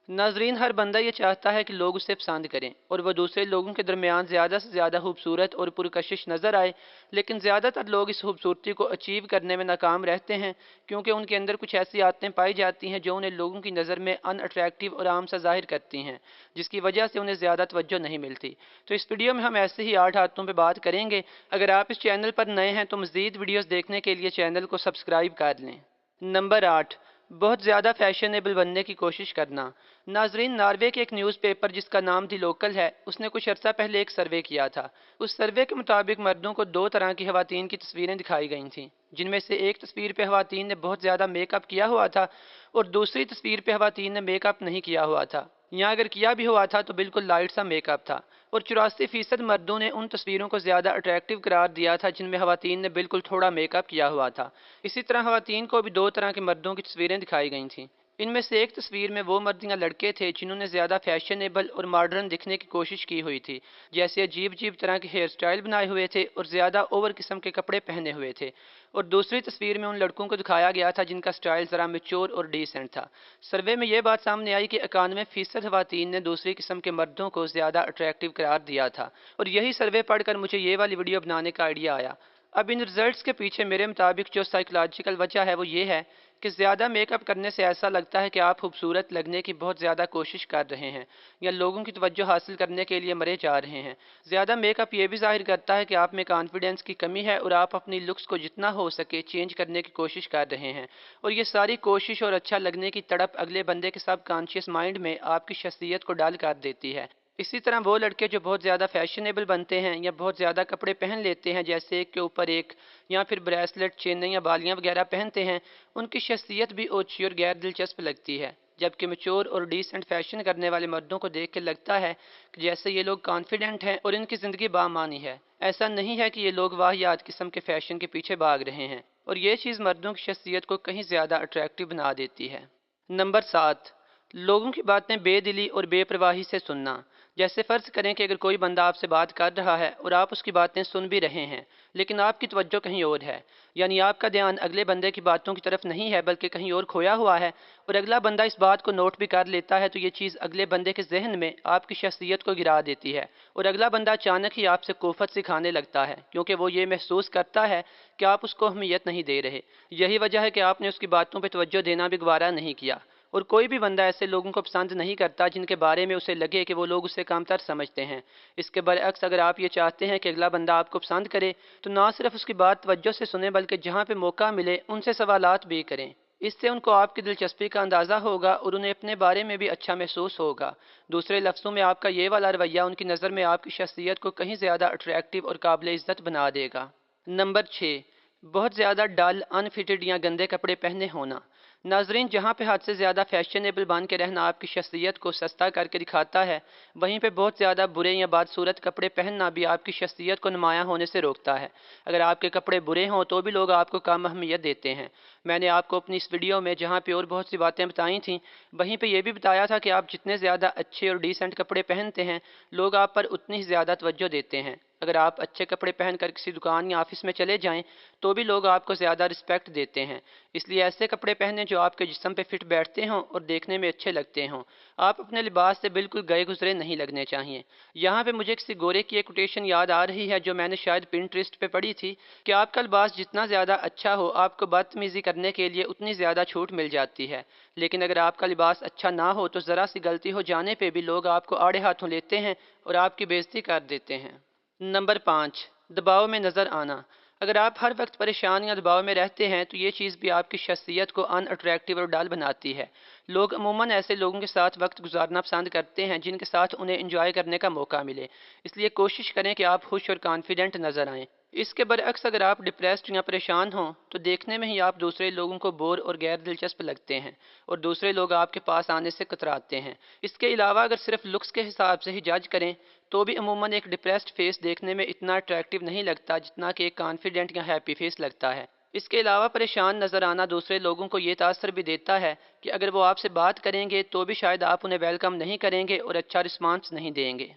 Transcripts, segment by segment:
नाजरीन, हर बंदा ये चाहता है कि लोग उसे पसंद करें और वह दूसरे लोगों के दरमियान ज़्यादा से ज़्यादा खूबसूरत और पुरकशिश नज़र आए। लेकिन ज़्यादातर लोग इस खूबसूरती को अचीव करने में नाकाम रहते हैं, क्योंकि उनके अंदर कुछ ऐसी आदतें पाई जाती हैं जो उन्हें लोगों की नज़र में अनअट्रैक्टिव और आम सा जाहिर करती हैं, जिसकी वजह से उन्हें ज़्यादा तवज्जो नहीं मिलती। तो इस वीडियो में हम ऐसे ही 8 आदतों पर बात करेंगे। अगर आप इस चैनल पर नए हैं तो मज़ीद वीडियोज़ देखने के लिए चैनल को सब्सक्राइब कर लें। नंबर 8, बहुत ज़्यादा फैशनेबल बनने की कोशिश करना। नाजरीन, नॉर्वे के एक न्यूज़पेपर जिसका नाम दी लोकल है, उसने कुछ अर्सा पहले एक सर्वे किया था। उस सर्वे के मुताबिक मर्दों को दो तरह की खवातीन की तस्वीरें दिखाई गई थीं, जिनमें से एक तस्वीर पे खवातीन ने बहुत ज़्यादा मेकअप किया हुआ था और दूसरी तस्वीर पे खवातीन ने मेकअप नहीं किया हुआ था, या अगर किया भी हुआ था तो बिल्कुल लाइट सा मेकअप था। और 84% मर्दों ने उन तस्वीरों को ज़्यादा अट्रैक्टिव करार दिया था जिनमें खवातीन ने बिल्कुल थोड़ा मेकअप किया हुआ था। इसी तरह खवातीन को भी दो तरह के मर्दों की तस्वीरें दिखाई गई थीं। इनमें से एक तस्वीर में वो मर्द या लड़के थे जिन्होंने ज़्यादा फैशनेबल और मॉडर्न दिखने की कोशिश की हुई थी, जैसे अजीब अजीब तरह के हेयर स्टाइल बनाए हुए थे और ज़्यादा ओवर किस्म के कपड़े पहने हुए थे। और दूसरी तस्वीर में उन लड़कों को दिखाया गया था जिनका स्टाइल ज़रा मेच्योर और डिसेंट था। सर्वे में यह बात सामने आई कि 91% खवातीन ने दूसरी किस्म के मर्दों को ज़्यादा अट्रैक्टिव करार दिया था। और यही सर्वे पढ़कर मुझे ये वाली वीडियो बनाने का आइडिया आया। अब इन रिजल्ट्स के पीछे मेरे मुताबिक जो साइकोलॉजिकल वजह है वो ये है कि ज़्यादा मेकअप करने से ऐसा लगता है कि आप खूबसूरत लगने की बहुत ज़्यादा कोशिश कर रहे हैं या लोगों की तवज्जो हासिल करने के लिए मरे जा रहे हैं। ज़्यादा मेकअप ये भी ज़ाहिर करता है कि आप में कॉन्फिडेंस की कमी है और आप अपनी लुक्स को जितना हो सके चेंज करने की कोशिश कर रहे हैं। और ये सारी कोशिश और अच्छा लगने की तड़प अगले बंदे के सब कॉन्शियस माइंड में आपकी शख्सियत को डाल कर देती है। इसी तरह वो लड़के जो बहुत ज़्यादा फैशनेबल बनते हैं या बहुत ज़्यादा कपड़े पहन लेते हैं, जैसे एक के ऊपर एक, या फिर ब्रेसलेट, चेनें या बालियां वगैरह पहनते हैं, उनकी शख्सियत भी ओछी और गैर दिलचस्प लगती है। जबकि मैच्योर और डिसेंट फैशन करने वाले मर्दों को देख के लगता है कि जैसे ये लोग कॉन्फिडेंट हैं और इनकी ज़िंदगी बामानी है। ऐसा नहीं है कि ये लोग वाहियात किस्म के फैशन के पीछे भाग रहे हैं, और ये चीज़ मर्दों की शख्सियत को कहीं ज़्यादा अट्रैक्टिव बना देती है। नंबर 7, लोगों की बातें बेदिली और बेपरवाही से सुनना। जैसे फ़र्ज़ करें कि अगर कोई बंदा आपसे बात कर रहा है और आप उसकी बातें सुन भी रहे हैं, लेकिन आपकी तवज्जो कहीं और है, यानी आपका ध्यान अगले बंदे की बातों की तरफ नहीं है बल्कि कहीं और खोया हुआ है, और अगला बंदा इस बात को नोट भी कर लेता है, तो ये चीज़ अगले बंदे के जहन में आपकी शख्सियत को गिरा देती है और अगला बंदा अचानक ही आपसे कोफत सिखाने लगता है, क्योंकि वो ये महसूस करता है कि आप उसको अहमियत नहीं दे रहे। यही वजह है कि आपने उसकी बातों पर तवज्जो देना भी गवारा नहीं किया। और कोई भी बंदा ऐसे लोगों को पसंद नहीं करता जिनके बारे में उसे लगे कि वो लोग उसे कमतर समझते हैं। इसके बरअक्स अगर आप ये चाहते हैं कि अगला बंदा आपको पसंद करे, तो ना सिर्फ उसकी बात तवज्जो से सुने बल्कि जहाँ पे मौका मिले उनसे सवालात भी करें। इससे उनको आपकी दिलचस्पी का अंदाज़ा होगा और उन्हें अपने बारे में भी अच्छा महसूस होगा। दूसरे लफ्ज़ों में आपका ये वाला रवैया उनकी नज़र में आपकी शख्सियत को कहीं ज़्यादा अट्रैक्टिव और काबिल इज़्ज़त बना देगा। नंबर 6, बहुत ज़्यादा डल, अनफिटेड या गंदे कपड़े पहने होना। नाजरीन, जहाँ पे हद से ज़्यादा फैशनेबल बन के रहना आपकी शख्सियत को सस्ता करके दिखाता है, वहीं पे बहुत ज़्यादा बुरे या बदसूरत कपड़े पहनना भी आपकी शख्सियत को नुमायाँ होने से रोकता है। अगर आपके कपड़े बुरे हों तो भी लोग आपको कम अहमियत देते हैं। मैंने आपको अपनी इस वीडियो में जहाँ पे और बहुत सी बातें बताई थीं, वहीं पे ये भी बताया था कि आप जितने ज़्यादा अच्छे और डिसेंट कपड़े पहनते हैं, लोग आप पर उतनी ही ज़्यादा तवज्जो देते हैं। अगर आप अच्छे कपड़े पहनकर किसी दुकान या ऑफिस में चले जाएं, तो भी लोग आपको ज़्यादा रिस्पेक्ट देते हैं। इसलिए ऐसे कपड़े पहने जो आपके जिस्म पे फिट बैठते हों और देखने में अच्छे लगते हों। आप अपने लिबास से बिल्कुल गए गुजरे नहीं लगने चाहिए। यहाँ पे मुझे किसी गोरे की एक कोटेशन याद आ रही है जो मैंने शायद पिंटरेस्ट पे पढ़ी थी, कि आपका लिबास जितना ज़्यादा अच्छा हो, आपको बदतमीज़ी करने के लिए उतनी ज़्यादा छूट मिल जाती है। लेकिन अगर आपका लिबास अच्छा ना हो तो ज़रा सी गलती हो जाने पे भी लोग आपको आड़े हाथों लेते हैं और आपकी बेइज्जती कर देते हैं। नंबर 5, दबाव में नज़र आना। अगर आप हर वक्त परेशान या दबाव में रहते हैं तो ये चीज़ भी आपकी शख्सियत को अनअट्रैक्टिव और डल बनाती है। लोग अमूमन ऐसे लोगों के साथ वक्त गुजारना पसंद करते हैं जिनके साथ उन्हें इंजॉय करने का मौका मिले। इसलिए कोशिश करें कि आप खुश और कॉन्फिडेंट नज़र आएं। इसके बरअक्स अगर आप डिप्रेस्ड या परेशान हों तो देखने में ही आप दूसरे लोगों को बोर और गैर दिलचस्प लगते हैं और दूसरे लोग आपके पास आने से कतराते हैं। इसके अलावा अगर सिर्फ लुक्स के हिसाब से ही जज करें तो भी अमूमन एक डिप्रेस्ड फेस देखने में इतना अट्रैक्टिव नहीं लगता जितना कि एक कॉन्फिडेंट या हैप्पी फेस लगता है। इसके अलावा परेशान नज़र आना दूसरे लोगों को ये तासर भी देता है कि अगर वो आपसे बात करेंगे तो भी शायद आप उन्हें वेलकम नहीं करेंगे और अच्छा रिस्पॉन्स नहीं देंगे।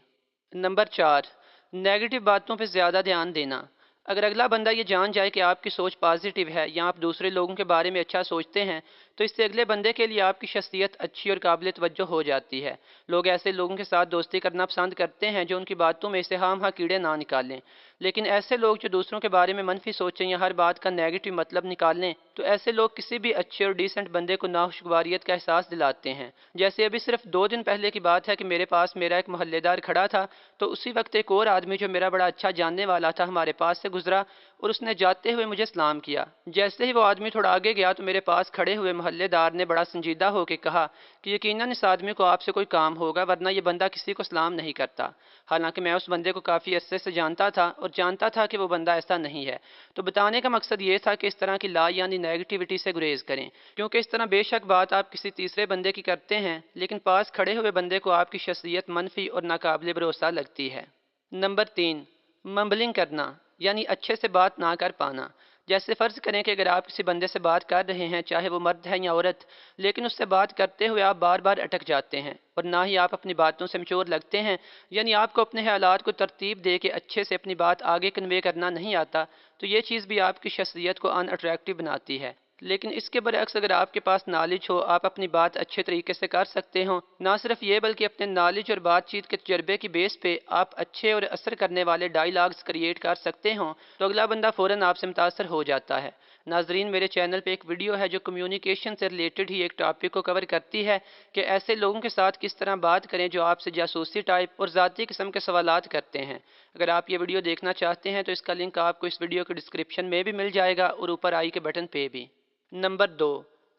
नंबर 4, नेगेटिव बातों पर ज़्यादा ध्यान देना। अगर अगला बंदा ये जान जाए कि आपकी सोच पॉजिटिव है या आप दूसरे लोगों के बारे में अच्छा सोचते हैं, तो इससे अगले बंदे के लिए आपकी शख्सियत अच्छी और काबिल तवज्जो हो जाती है। लोग ऐसे लोगों के साथ दोस्ती करना पसंद करते हैं जो उनकी बातों में से खाम खा कीड़े ना निकालें। लेकिन ऐसे लोग जो दूसरों के बारे में मनफी सोचें या हर बात का नेगेटिव मतलब निकालें, तो ऐसे लोग किसी भी अच्छे और डिसेंट बंदे को नाखुशगवारियत का एहसास दिलाते हैं। जैसे अभी सिर्फ 2 दिन पहले की बात है कि मेरे पास मेरा एक मोहल्लेदार खड़ा था, तो उसी वक्त एक और आदमी जो मेरा बड़ा अच्छा जानने वाला था हमारे पास से गुजरा और उसने जाते हुए मुझे सलाम किया। जैसे ही वो आदमी थोड़ा आगे गया तो मेरे पास खड़े हुए मोहल्लेदार ने बड़ा संजीदा होकर कहा कि यकीनन इस आदमी को आपसे कोई काम होगा, वरना ये बंदा किसी को सलाम नहीं करता। हालांकि मैं उस बंदे को काफ़ी अरसे से जानता था और जानता था कि वो बंदा ऐसा नहीं है। तो बताने का मकसद ये था कि इस तरह की ला यानी नेगेटिविटी से गुरेज करें, क्योंकि इस तरह बेशक बात आप किसी तीसरे बंदे की करते हैं, लेकिन पास खड़े हुए बंदे को आपकी शख्सियत मनफी और नाकाबिले भरोसा लगती है। नंबर 3, मम्बलिंग करना यानी अच्छे से बात ना कर पाना। जैसे फ़र्ज़ करें कि अगर आप किसी बंदे से बात कर रहे हैं, चाहे वो मर्द है या औरत, लेकिन उससे बात करते हुए आप बार बार अटक जाते हैं और ना ही आप अपनी बातों से मैच्योर लगते हैं, यानी आपको अपने ख़यालात को तरतीब दे के अच्छे से अपनी बात आगे कन्वे करना नहीं आता, तो ये चीज़ भी आपकी शख्सियत को अनअट्रैक्टिव बनाती है। लेकिन इसके बरअक्स अगर आपके पास नॉलेज हो, आप अपनी बात अच्छे तरीके से कर सकते हो, ना सिर्फ ये बल्कि अपने नॉलेज और बातचीत के तजर्बे की बेस पे आप अच्छे और असर करने वाले डायलॉग्स क्रिएट कर सकते हो, तो अगला बंदा फ़ौरन आपसे मुतासर हो जाता है। नाजरीन, मेरे चैनल पे एक वीडियो है जो कम्युनिकेशन से रिलेटेड ही एक टॉपिक को कवर करती है कि ऐसे लोगों के साथ किस तरह बात करें जो आपसे जासूसी टाइप और ज़ाती किस्म के सवालात करते हैं। अगर आप ये वीडियो देखना चाहते हैं तो इसका लिंक आपको इस वीडियो के डिस्क्रिप्शन में भी मिल जाएगा और ऊपर आई के बटन पे भी। नंबर 2,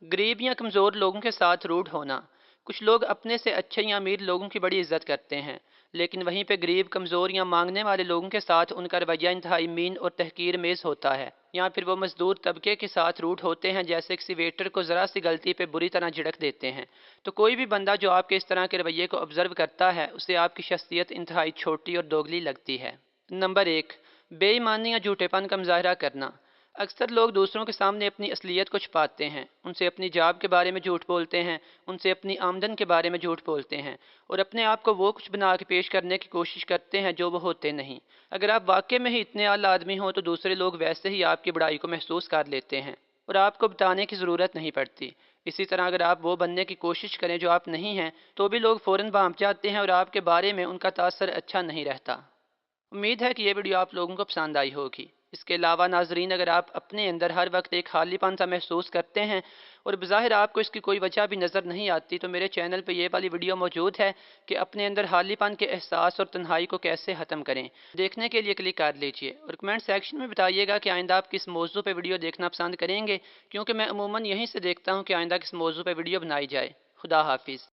गरीब या कमज़ोर लोगों के साथ रूड होना। कुछ लोग अपने से अच्छे या अमीर लोगों की बड़ी इज्जत करते हैं, लेकिन वहीं पे गरीब, कमज़ोर या मांगने वाले लोगों के साथ उनका रवैया इंतहाई मीन और तहकीर मेज़ होता है। या फिर वो मजदूर तबके के साथ रूड होते हैं, जैसे किसी वेटर को ज़रा सी गलती पे बुरी तरह झिड़क देते हैं। तो कोई भी बंदा जो आपके इस तरह के रवैये को ऑब्ज़र्व करता है, उसे आपकी शख्सियत इंतहाई छोटी और दोगली लगती है। नंबर 1, बेईमानी या झूठेपन का मुजाहरा करना। अक्सर लोग दूसरों के सामने अपनी असलियत को छुपाते हैं, उनसे अपनी जॉब के बारे में झूठ बोलते हैं, उनसे अपनी आमदन के बारे में झूठ बोलते हैं और अपने आप को वो कुछ बना के पेश करने की कोशिश करते हैं जो वो होते नहीं। अगर आप वाकई में ही इतने आला आदमी हो तो दूसरे लोग वैसे ही आपकी बड़ाई को महसूस कर लेते हैं और आपको बताने की ज़रूरत नहीं पड़ती। इसी तरह अगर आप वो बनने की कोशिश करें जो आप नहीं हैं, तो भी लोग फ़ौरन भांप जाते हैं और आपके बारे में उनका तासर अच्छा नहीं रहता। उम्मीद है कि ये वीडियो आप लोगों को पसंद आई होगी। इसके अलावा नाजरीन, अगर आप अपने अंदर हर वक्त एक खालीपन सा महसूस करते हैं और बज़ाहिर आपको इसकी कोई वजह भी नज़र नहीं आती, तो मेरे चैनल पे ये वाली वीडियो मौजूद है कि अपने अंदर खालीपन के एहसास और तन्हाई को कैसे ख़त्म करें। देखने के लिए क्लिक कर लीजिए और कमेंट सेक्शन में बताइएगा कि आइंदा आप किस मौजू पे वीडियो देखना पसंद करेंगे, क्योंकि मैं अमूमन यहीं से देखता हूँ कि आइंदा किस मौजू पे वीडियो बनाई जाए। खुदा हाफिज़।